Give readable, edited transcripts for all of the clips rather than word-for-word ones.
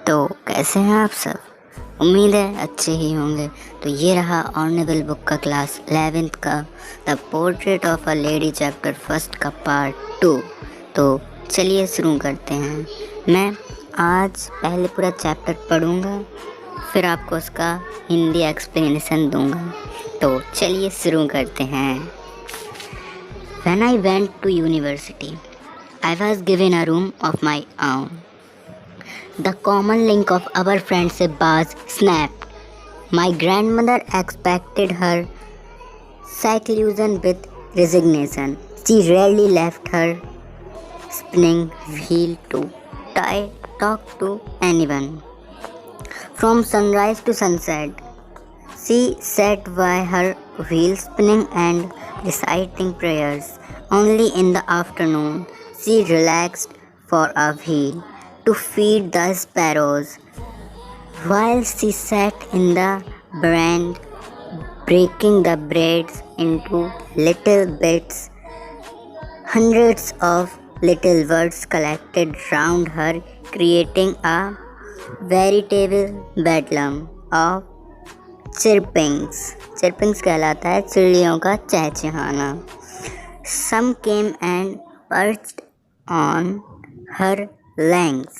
तो कैसे हैं आप सब? उम्मीद है अच्छे ही होंगे। तो ये रहा ऑनरेबल बुक का क्लास 11th का the portrait of a lady chapter first का पार्ट 2। तो चलिए शुरू करते हैं। मैं आज पहले पूरा चैप्टर पढ़ूंगा, फिर आपको उसका हिंदी एक्सप्लेनेशन दूंगा। तो चलिए शुरू करते हैं। When I went to university, I was given a room of my own. The common link of our friendship was snapped. My grandmother expected her seclusion with resignation. She rarely left her spinning wheel to talk to anyone. From sunrise to sunset, she sat by her wheel spinning and reciting prayers. Only in the afternoon, she relaxed for a while to feed the sparrows. While she sat in the veranda, breaking the bread into little bits, hundreds of little birds collected round her, creating a veritable bedlam of chirpings. Chirpings कहलाता है चिड़ियों का चहचहाना. Some came and perched on her legs,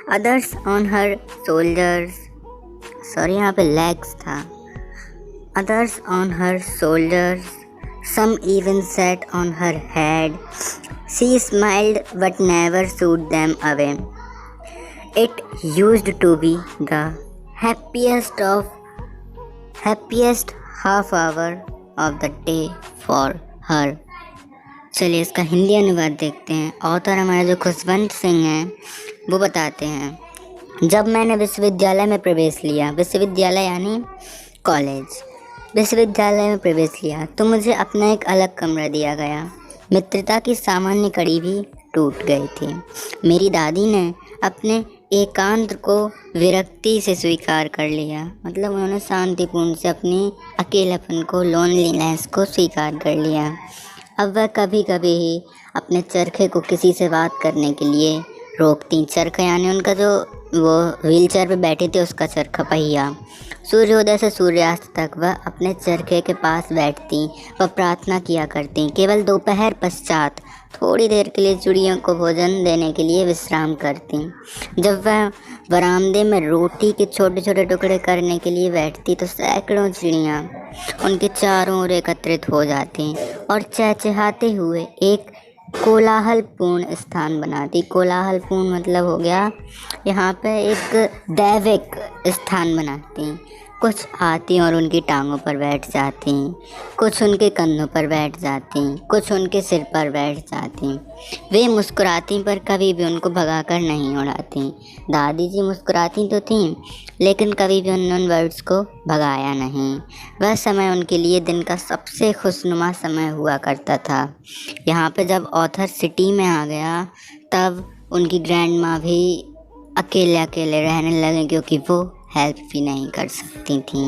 others on her shoulders. यहाँ पे legs था. Others on her shoulders. Some even sat on her head. She smiled but never shooed them away. It used to be the happiest half hour of the day for her. चलिए इसका हिंदी अनुवाद देखते हैं। Author हमारा जो खुशवंत सिंह हैं वो बताते हैं, जब मैंने विश्वविद्यालय में प्रवेश लिया, विश्वविद्यालय यानी कॉलेज, विश्वविद्यालय में प्रवेश लिया तो मुझे अपना एक अलग कमरा दिया गया। मित्रता की सामान्य कड़ी भी टूट गई थी। मेरी दादी ने अपने एकांत को विरक्ति से स्वीकार कर लिया, मतलब उन्होंने शांतिपूर्ण से अपनी अकेलापन को, लोनलीनेस को स्वीकार कर लिया। अब वह कभी कभी ही अपने चरखे को किसी से बात करने के लिए रोकती। चरखा यानी उनका जो वो व्हीलचेयर पे बैठे थे उसका चरखा, पहिया। सूर्योदय से सूर्यास्त तक वह अपने चरखे के पास बैठती व प्रार्थना किया करती। केवल दोपहर पश्चात थोड़ी देर के लिए चिड़ियों को भोजन देने के लिए विश्राम करती। जब वह बरामदे में रोटी के छोटे छोटे टुकड़े करने के लिए बैठती तो सैकड़ों चिड़ियाँ उनके चारों ओर एकत्रित हो जाती और चहचहाते हुए एक कोलाहलपूर्ण स्थान बनाती। कोलाहलपूर्ण मतलब हो गया यहाँ पे एक दैविक स्थान बनाती। कुछ आती और उनकी टांगों पर बैठ जाती, कुछ उनके कंधों पर बैठ जाती, कुछ उनके सिर पर बैठ जाती। वे मुस्कुराती पर कभी भी उनको भगाकर नहीं उड़ाती। दादी जी मुस्कुराती तो थीं लेकिन कभी भी उन्होंने उन बर्ड्स को भगाया नहीं। वह समय उनके लिए दिन का सबसे खुशनुमा समय हुआ करता था। यहाँ पे जब ऑथर सिटी में आ गया तब उनकी ग्रैंड माँ भी अकेले अकेले रहने लगे क्योंकि वो हेल्प भी नहीं कर सकती थी।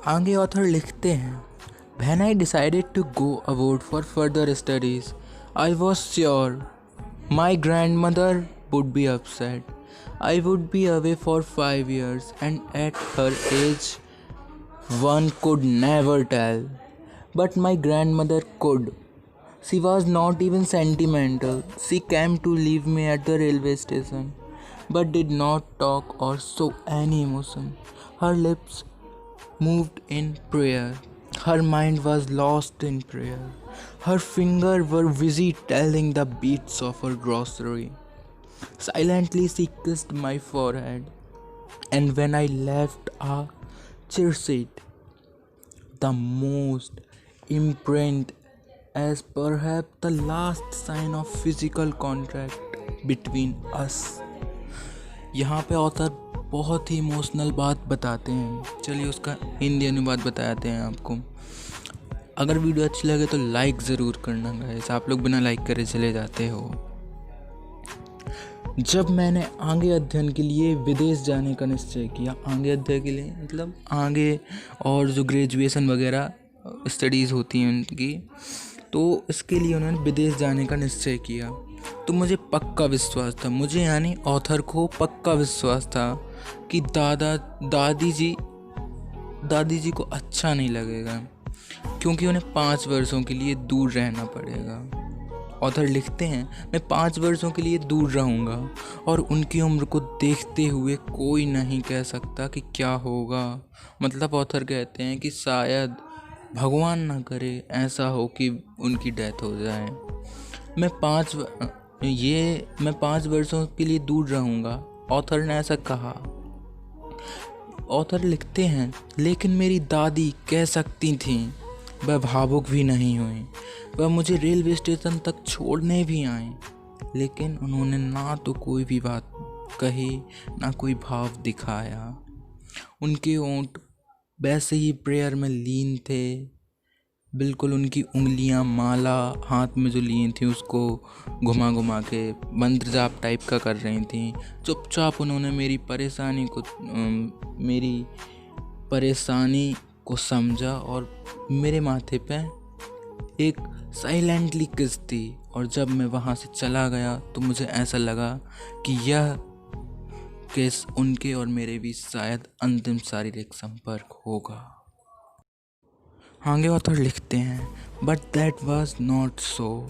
आगे ऑथर लिखते हैं, When I decided to go abroad for further studies, I was sure my grandmother would be upset. I would be away for 5 years and at her age one could never tell. But my grandmother could. She was not even sentimental. She came to leave me at the railway station, but did not talk or show any emotion. Her lips moved in prayer. Her mind was lost in prayer. Her fingers were busy telling the beats of her grocery. Silently she kissed my forehead, and when I left a cherished, the most imprint as perhaps the last sign of physical contact between us. यहाँ पे author बहुत ही emotional बात बताते हैं। चलिए उसका हिंदी अनुवाद बताते हैं आपको। अगर वीडियो अच्छी लगे तो लाइक ज़रूर करना गाइस, आप लोग बिना लाइक करे चले जाते हो। जब मैंने आगे अध्ययन के लिए विदेश जाने का निश्चय किया, आगे अध्ययन के लिए मतलब आगे और जो ग्रेजुएशन वगैरह स्टडीज़ होती हैं उनकी, तो इसके लिए उन्होंने विदेश जाने का निश्चय किया। तो मुझे पक्का विश्वास था, मुझे यानी ऑथर को पक्का विश्वास था कि दादी जी को अच्छा नहीं लगेगा, क्योंकि उन्हें 5 वर्षों के लिए दूर रहना पड़ेगा। ऑथर लिखते हैं, मैं 5 वर्षों के लिए दूर रहूँगा और उनकी उम्र को देखते हुए कोई नहीं कह सकता कि क्या होगा। मतलब ऑथर कहते हैं कि शायद भगवान ना करे ऐसा हो कि उनकी डेथ हो जाए। मैं 5 वर्षों के लिए दूर रहूँगा, ऑथर ने ऐसा कहा। ऑथर लिखते हैं, लेकिन मेरी दादी कह सकती थीं, वह भावुक भी नहीं हुई, वह मुझे रेलवे स्टेशन तक छोड़ने भी आए, लेकिन उन्होंने ना तो कोई भी बात कही, ना कोई भाव दिखाया। उनके होंठ वैसे ही प्रेयर में लीन थे, बिल्कुल उनकी उंगलियां माला हाथ में जो लिए थी उसको घुमा घुमा के मंत्र जाप टाइप का कर रही थी। चुपचाप उन्होंने मेरी परेशानी को समझा और मेरे माथे पे एक साइलेंटली किस दी। और जब मैं वहाँ से चला गया तो मुझे ऐसा लगा कि यह किस उनके और मेरे बीच शायद अंतिम शारीरिक संपर्क होगा। आगे ऑथर लिखते हैं, but that was not so.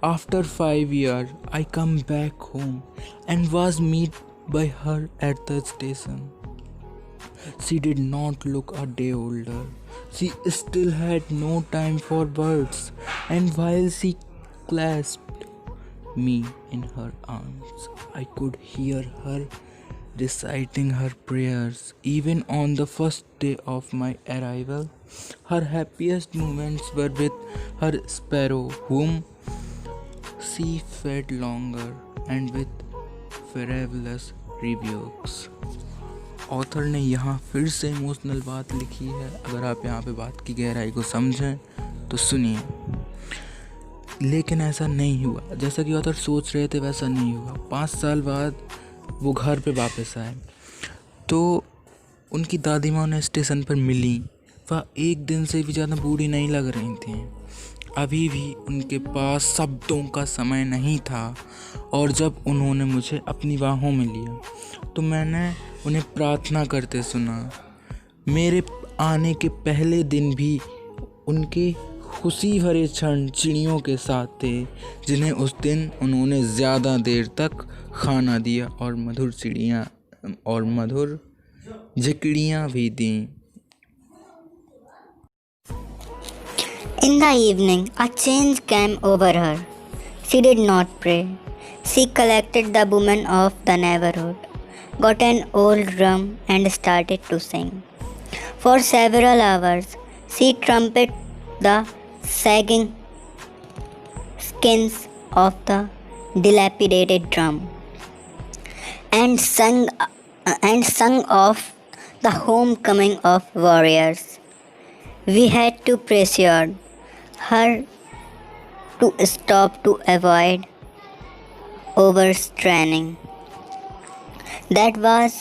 After 5 years I came back home and was met by her at the station. She did not look a day older. She still had no time for words, and while she clasped me in her arms, I could hear her reciting her prayers. Even on the first day of my arrival, her happiest moments were with her sparrow, whom she fed longer, and with frivolous rebukes. Author ने यहाँ फिर से emotional बात लिखी है। अगर आप यहाँ पे बात की गहराई को समझें तो सुनिए। लेकिन ऐसा नहीं हुआ जैसा कि ऑथर सोच रहे थे, वैसा नहीं हुआ। 5 साल बाद वो घर पे वापस आए तो उनकी दादी माँ उन्हें स्टेशन पर मिली। वह 1 दिन से भी ज़्यादा बूढ़ी नहीं लग रही थी। अभी भी उनके पास शब्दों का समय नहीं था। और जब उन्होंने मुझे अपनी बाहों में लिया तो मैंने उन्हें प्रार्थना करते सुना। मेरे आने के पहले दिन भी उनके खुशी भरे क्षण चिड़ियों के साथ थे, जिन्हें उस दिन उन्होंने ज़्यादा देर तक खाना दिया और मधुर झिकड़ियाँ भी दीं। In the evening, a change came over her. She did not pray. She collected the women of the neighborhood, got an old drum and started to sing. For several hours, she trumpeted the sagging skins of the dilapidated drum and sung of the homecoming of warriors. We had to pressure her to stop to avoid overstraining. That was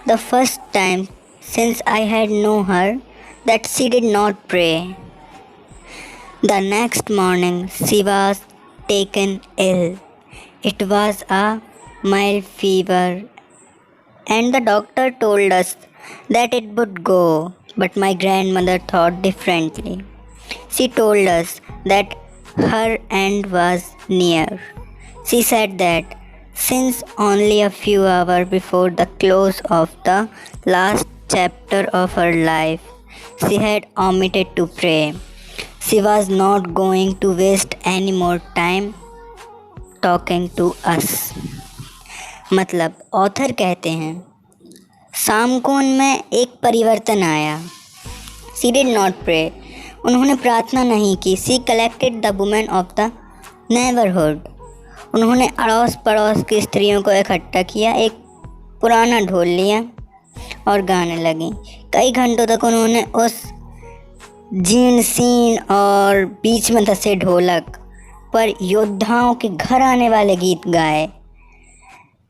the first time since I had known her that she did not pray. The next morning she was taken ill. It was a mild fever, and the doctor told us that it would go, but my grandmother thought differently. She told us that her end was near. She said that since only a few hours before the close of the last chapter of her life, she had omitted to pray. She was not going to waste any more time talking to us. मतलब author कहते हैं, शाम को उनमें एक परिवर्तन आया। She did not pray. उन्होंने प्रार्थना नहीं की। She collected the women of the neighborhood. उन्होंने अड़ोस पड़ोस की स्त्रियों को इकट्ठा किया, एक पुराना ढोल लिया और गाने लगी। कई घंटों तक उन्होंने उस जीर्ण सीन और बीच में धंसे ढोलक पर योद्धाओं के घर आने वाले गीत गाए।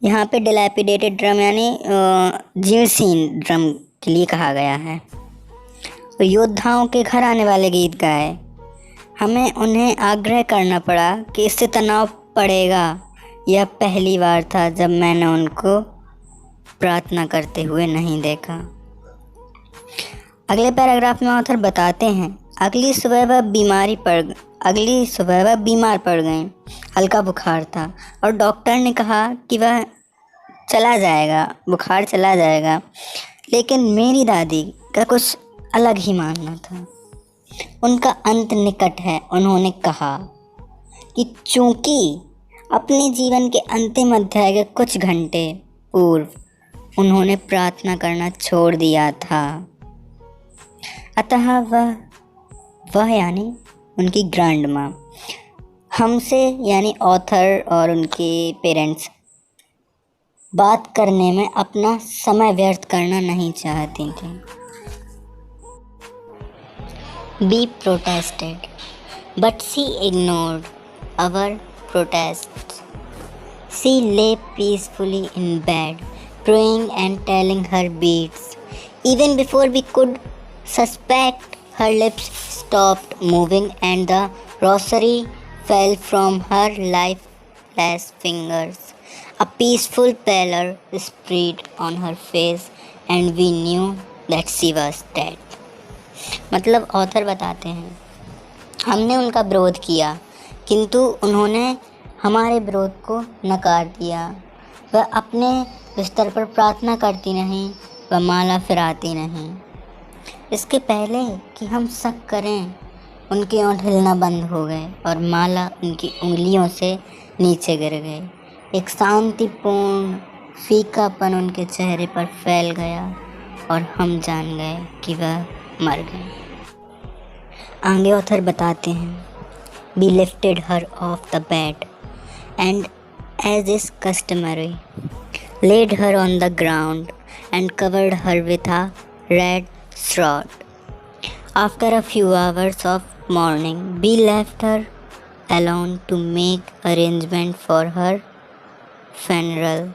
यहाँ पे डिलैपिडेटेड ड्रम यानी जीर्ण सीन ड्रम के लिए कहा गया है। तो योद्धाओं के घर आने वाले गीत गाए। हमें उन्हें आग्रह करना पड़ा कि इससे तनाव पड़ेगा, यह पहली बार था जब मैंने उनको प्रार्थना करते हुए नहीं देखा। अगले पैराग्राफ में ऑथर बताते हैं, अगली सुबह वह बीमार पड़ गए। हल्का बुखार था और डॉक्टर ने कहा कि वह चला जाएगा, बुखार चला जाएगा। लेकिन मेरी दादी का कुछ अलग ही मानना था। उनका अंत निकट है। उन्होंने कहा कि चूंकि अपने जीवन के अंतिम अध्याय के कुछ घंटे पूर्व उन्होंने प्रार्थना करना छोड़ दिया था, अतः वह यानी उनकी ग्रैंड माँ हमसे यानी ऑथर और उनके पेरेंट्स बात करने में अपना समय व्यर्थ करना नहीं चाहती थी। B protested, but she ignored our protests. She lay peacefully in bed, praying and telling her beads. Even before we could suspect, her lips stopped moving and the rosary fell from her lifeless fingers. A peaceful pallor spread on her face and we knew that she was dead. मतलब author बताते हैं, हमने उनका विरोध किया किंतु उन्होंने हमारे विरोध को नकार दिया। वह अपने बिस्तर पर प्रार्थना करती नहीं, वह माला फिराती नहीं। इसके पहले कि हम शक करें, उनके ओंठ हिलना बंद हो गए और माला उनकी उंगलियों से नीचे गिर गई। एक शांतिपूर्ण फीकापन उनके चेहरे पर फैल गया और हम जान गए कि वह मर गए। आगे ऑथर बताते हैं, We lifted her off the bed and, as is customary, laid her on the ground and covered her with a red shroud. After a few hours of mourning, we left her alone to make arrangement for her funeral.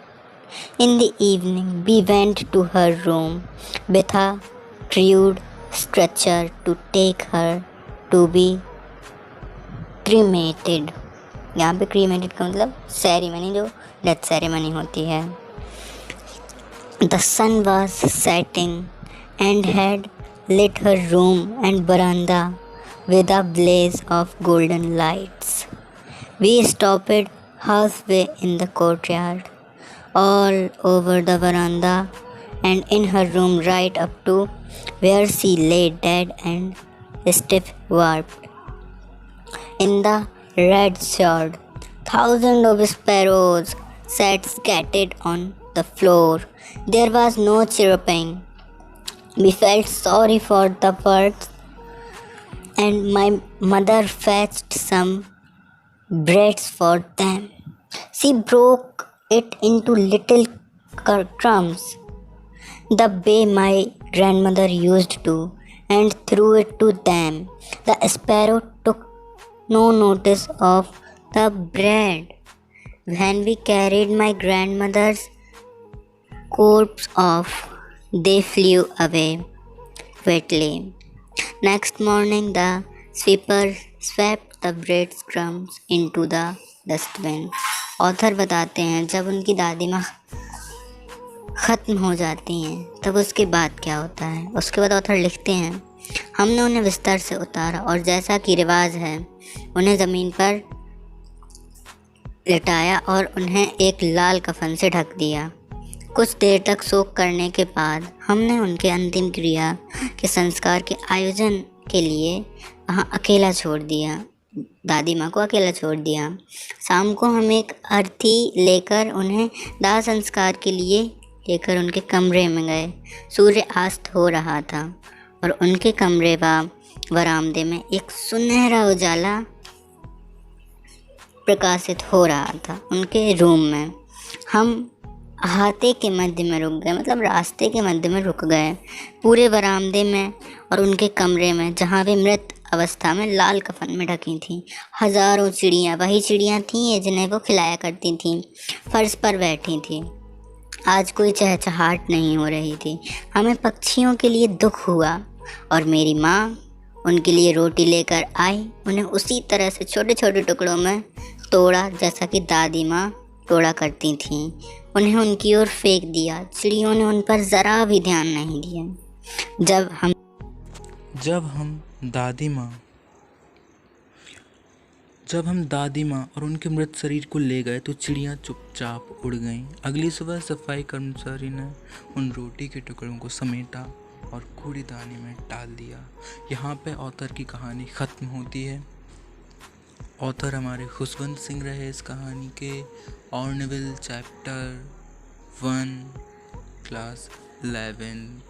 In the evening, we went to her room with a crude stretcher to take her to be cremated. यहाँ पे cremated का मतलब ceremony, जो death ceremony होती है। The sun was setting and had lit her room and veranda with a blaze of golden lights. We stopped halfway in the courtyard, all over the veranda and in her room right up to where she lay dead and stiff warped. In the red shroud, thousands of sparrows sat scattered on the floor. There was no chirping. We felt sorry for the birds, and my mother fetched some breads for them. She broke it into little crumbs, the way my grandmother used to, and threw it to them. The sparrow took no notice of the bread. When we carried my grandmother's corpse off, they flew away quickly. Next morning, the sweeper swept the bread crumbs into the dustbin. Author बताते हैं, जब उनकी दादी माँ ख़त्म हो जाती हैं तब उसके बाद क्या होता है। उसके बाद ऑथर लिखते हैं, हमने उन्हें बिस्तर से उतारा और जैसा कि रिवाज है उन्हें ज़मीन पर लिटाया और उन्हें एक लाल कफन से ढक दिया। कुछ देर तक शोक करने के बाद हमने उनके अंतिम क्रिया के संस्कार के आयोजन के लिए वहाँ अकेला छोड़ दिया, दादी माँ को अकेला छोड़ दिया। शाम को हम एक अर्थी लेकर उन्हें दाह संस्कार के लिए लेकर उनके कमरे में गए। सूर्य अस्त हो रहा था और उनके कमरे व बरामदे में एक सुनहरा उजाला प्रकाशित हो रहा था। उनके रूम में हम अहाते के मध्य में रुक गए, मतलब रास्ते के मध्य में रुक गए। पूरे बरामदे में और उनके कमरे में, जहाँ वे मृत अवस्था में लाल कफन में ढकी थीं, हज़ारों चिड़ियाँ, वही चिड़ियाँ थीं जिन्हें वो खिलाया करती थीं, फर्श पर बैठी थीं। आज कोई चहचहाट नहीं हो रही थी। हमें पक्षियों के लिए दुख हुआ और मेरी माँ उनके लिए रोटी लेकर आई। उन्हें उसी तरह से छोटे छोटे टुकड़ों में तोड़ा जैसा कि दादी माँ तोड़ा करती थीं उन्हें उनकी ओर फेंक दिया। चिड़ियों ने उन पर ज़रा भी ध्यान नहीं दिया। जब हम दादी माँ और उनके मृत शरीर को ले गए तो चिड़ियाँ चुपचाप उड़ गईं। अगली सुबह सफाई कर्मचारी ने उन रोटी के टुकड़ों को समेटा और कूड़ेदानी में डाल दिया। यहाँ पे ऑथर की कहानी ख़त्म होती है। ऑथर हमारे खुशवंत सिंह रहे इस कहानी के। ऑर्नेविल chapter 1 class 11th।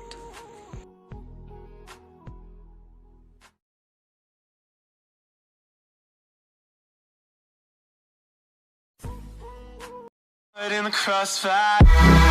In the crossfire